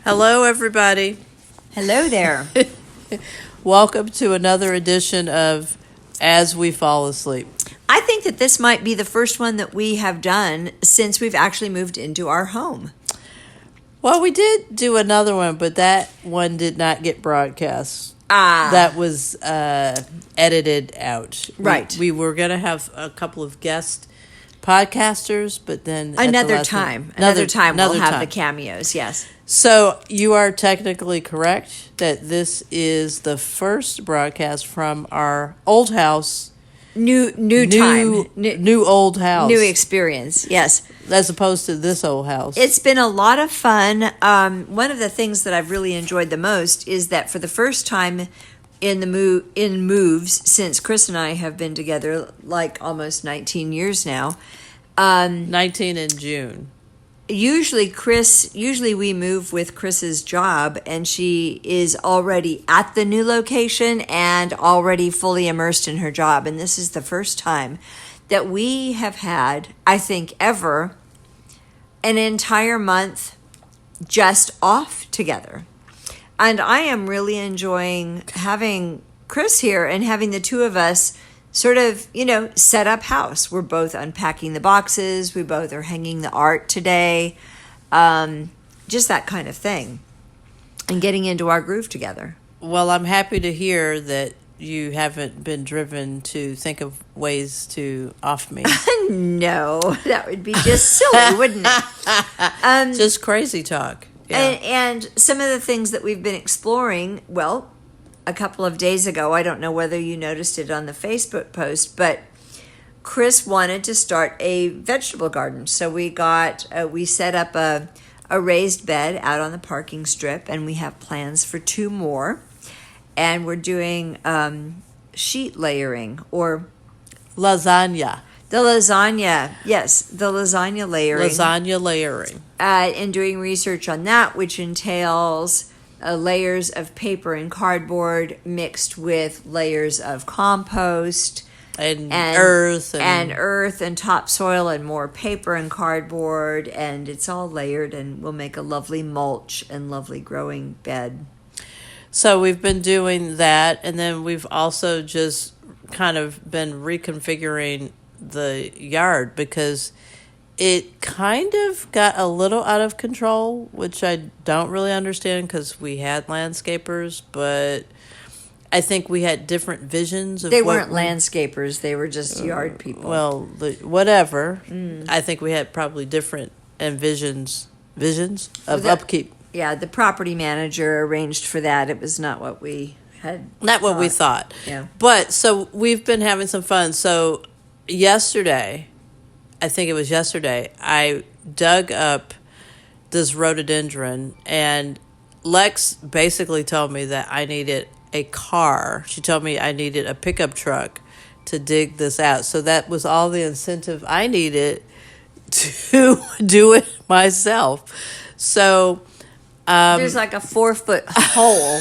Hello, everybody. Hello there. Welcome to another edition of As We Fall Asleep. I think that this might be the first one that we have done since we've actually moved into our home. Well, we did do another one, but that one did not get broadcast. Ah. That was edited out. Right. We were going to have a couple of guest podcasters, but then Another time we'll have the cameos, yes. So you are technically correct that this is the first broadcast from our old house. New old house. New experience, yes. As opposed to this old house. It's been a lot of fun. One of the things that I've really enjoyed the most is that for the first time in moves since Chris and I have been together like almost 19 years now. 19 in June. Usually we move with Chris's job, and she is already at the new location and already fully immersed in her job. And this is the first time that we have had, I think ever, an entire month just off together. And I am really enjoying having Chris here and having the two of us sort of, set up house. We're both unpacking the boxes. We both are hanging the art today. Just that kind of thing. And getting into our groove together. Well, I'm happy to hear that you haven't been driven to think of ways to off me. No, that would be just silly, wouldn't it? Just crazy talk. Yeah. And some of the things that we've been exploring, well, a couple of days ago, I don't know whether you noticed it on the Facebook post, but Chris wanted to start a vegetable garden. So we set up a raised bed out on the parking strip, and we have plans for 2 more. And we're doing sheet layering or lasagna. The lasagna, yes, the lasagna layering. Lasagna layering. And doing research on that, which entails layers of paper and cardboard mixed with layers of compost and earth and topsoil and more paper and cardboard, and it's all layered, and we'll make a lovely mulch and lovely growing bed. So we've been doing that, and then we've also just kind of been reconfiguring the yard because it kind of got a little out of control, which I don't really understand because we had landscapers, but I think we had different visions of They weren't landscapers, they were just yard people. Well, whatever. I think we had probably different visions of upkeep. Yeah, the property manager arranged for that. It was not what we had Not what we thought. Yeah. But so we've been having some fun. So yesterday, I think it was yesterday, I dug up this rhododendron, and Lex basically told me that I needed a car. She told me I needed a pickup truck to dig this out. So that was all the incentive I needed to do it myself. So there's like a 4-foot hole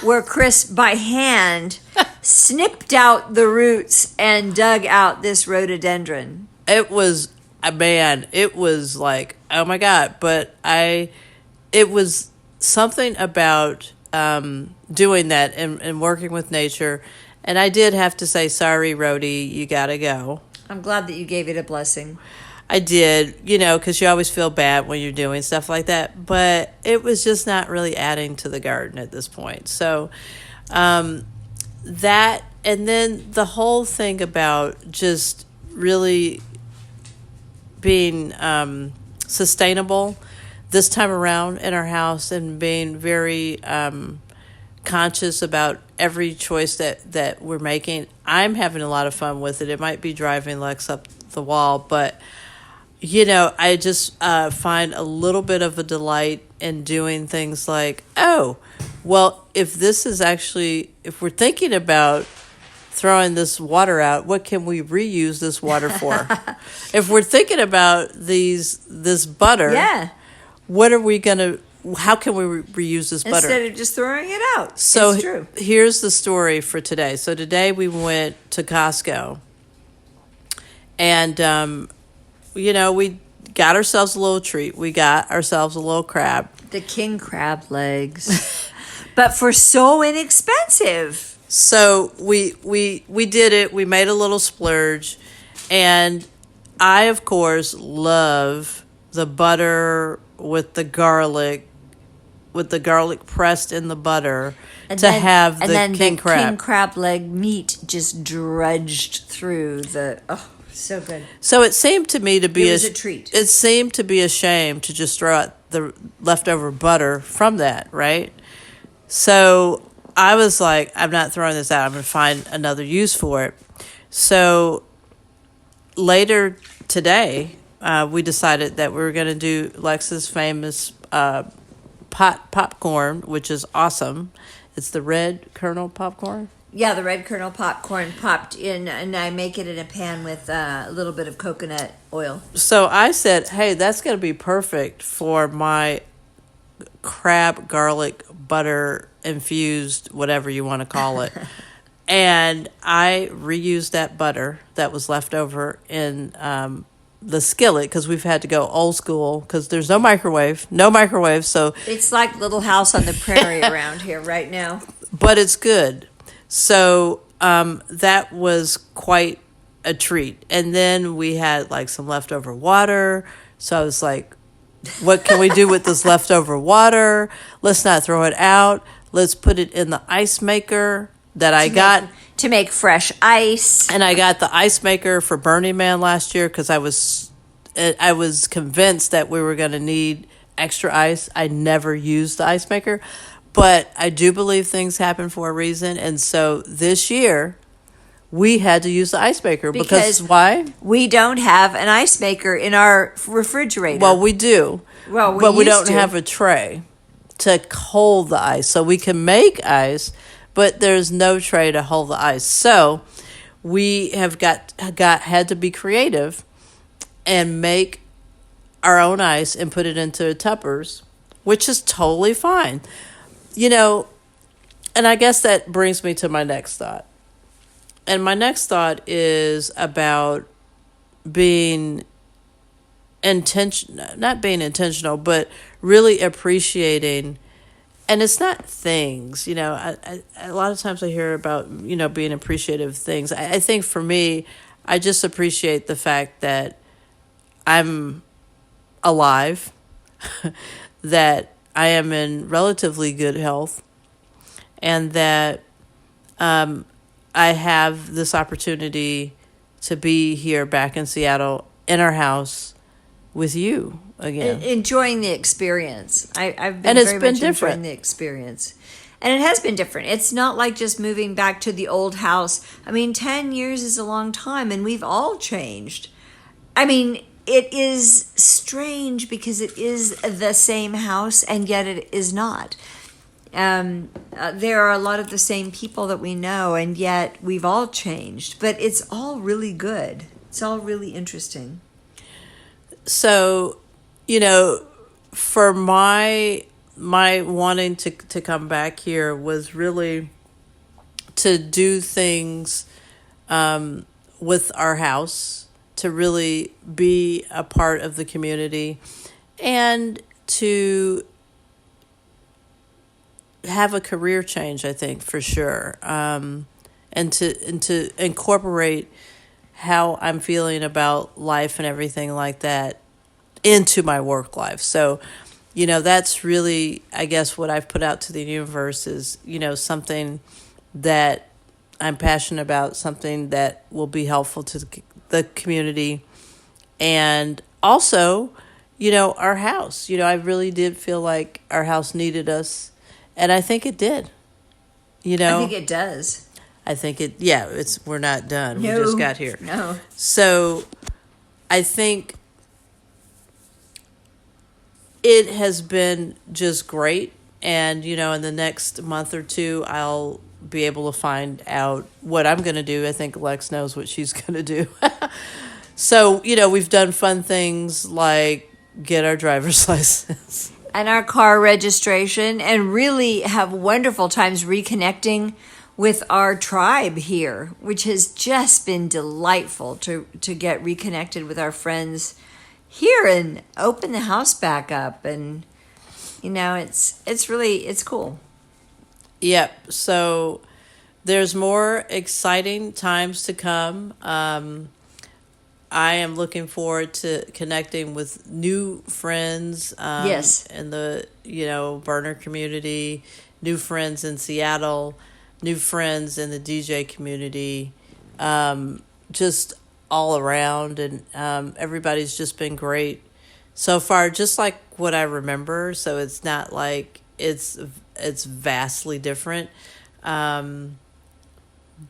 where Chris by hand snipped out the roots and dug out this rhododendron. It was it was like, oh my God. But it was something about doing that and working with nature. And I did have to say, sorry, Rhodey, you got to go. I'm glad that you gave it a blessing. I did, because you always feel bad when you're doing stuff like that. But it was just not really adding to the garden at this point. So that, and then the whole thing about just really being sustainable this time around in our house and being very conscious about every choice that we're making. I'm having a lot of fun with it. It might be driving Lex up the wall, but I just find a little bit of a delight in doing things like, oh, well, if we're thinking about throwing this water out, what can we reuse this water for? If we're thinking about this butter, yeah, how can we reuse this butter? Instead of just throwing it out. So it's true. Here's the story for today. So today we went to Costco, and we got ourselves a little treat. We got ourselves a little crab. The king crab legs. But for so inexpensive. So we did it. We made a little splurge, and I of course love the butter with the garlic pressed in the butter have the king crab. King crab leg meat just drudged through the. Oh, so good. So it seemed to me to be It was a treat. It seemed to be a shame to just throw out the leftover butter from that, right? So I was like, I'm not throwing this out. I'm going to find another use for it. So later today, we decided that we were going to do Lex's famous popcorn, which is awesome. It's the red kernel popcorn. Yeah, the red kernel popcorn popped in, and I make it in a pan with a little bit of coconut oil. So I said, hey, that's going to be perfect for my crab garlic butter infused, whatever you want to call it. And I reused that butter that was left over in the skillet, because we've had to go old school because there's no microwave. So It's like Little House on the Prairie around here right now. but it's good. So that was quite a treat. And then we had like some leftover water. So I was like, what can we do with this leftover water? Let's not throw it out. Let's put it in the ice maker that I got. To make fresh ice. And I got the ice maker for Burning Man last year because I was convinced that we were going to need extra ice. I never used the ice maker, but I do believe things happen for a reason. And so this year we had to use the ice maker because why? We don't have an ice maker in our refrigerator. Well, we do. Well, but we used don't to. have a tray to hold the ice. So we can make ice, but there's no tray to hold the ice. So we have had to be creative and make our own ice and put it into tuppers, which is totally fine. You know, and I guess that brings me to my next thought. And my next thought is about being not being intentional, but really appreciating. And it's not things, you know, I a lot of times I hear about, you know, being appreciative of things. I think for me, I just appreciate the fact that I'm alive, that I am in relatively good health, and that I have this opportunity to be here back in Seattle in our house with you again. Enjoying the experience. I've been And it's very been much different. enjoying the experience. And it has been different. It's not like just moving back to the old house. I mean, 10 years is a long time, and we've all changed. I mean, it is strange because it is the same house, and yet it is not. There are a lot of the same people that we know, and yet we've all changed. But it's all really good. It's all really interesting. So, you know, for my wanting to come back here was really to do things with our house, to really be a part of the community, and to have a career change, I think, for sure, and to incorporate how I'm feeling about life and everything like that into my work life. So, you know, that's really, I guess, what I've put out to the universe is, you know, something that I'm passionate about, something that will be helpful to the community. And also, you know, our house. You know, I really did feel like our house needed us. And I think it did. You know? I think it does. We're not done. No, we just got here. No. So I think it has been just great. And, you know, in the next month or two, I'll be able to find out what I'm going to do. I think Lex knows what she's going to do. So, you know, we've done fun things like get our driver's license. And our car registration, and really have wonderful times reconnecting with our tribe here, which has just been delightful to get reconnected with our friends here and open the house back up. And, it's cool. Yep. So there's more exciting times to come. I am looking forward to connecting with new friends Yes. in the, burner community, new friends in Seattle, new friends in the DJ community, just all around. And everybody's just been great so far, just like what I remember. So it's not like it's vastly different.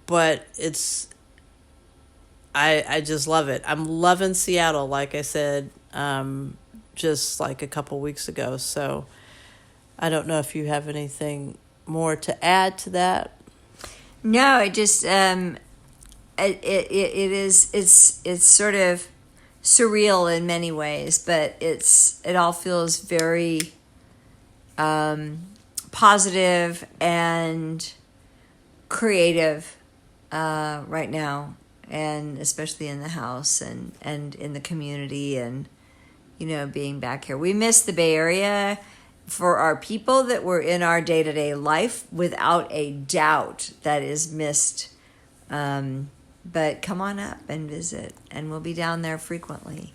But I just love it. I'm loving Seattle, like I said, just like a couple weeks ago. So I don't know if you have anything more to add to that. No, it just it's sort of surreal in many ways, but it all feels very positive and creative right now, and especially in the house and in the community, and being back here. We miss the Bay Area for our people that were in our day-to-day life, without a doubt. That is missed. But come on up and visit, and we'll be down there frequently.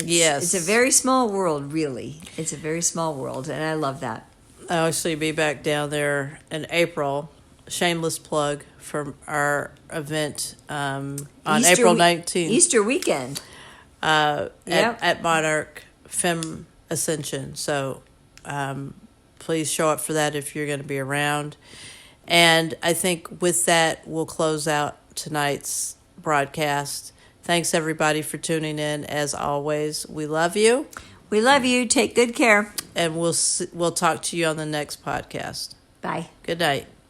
Yes. It's a very small world, really. It's a very small world, and I love that. I'll actually be back down there in April. Shameless plug for our event on April 19th. Easter weekend. At Monarch Femme Ascension. So please show up for that if you're going to be around. And I think with that, we'll close out tonight's broadcast. Thanks, everybody, for tuning in. As always, we love you. We love you. Take good care. And we'll talk to you on the next podcast. Bye. Good night.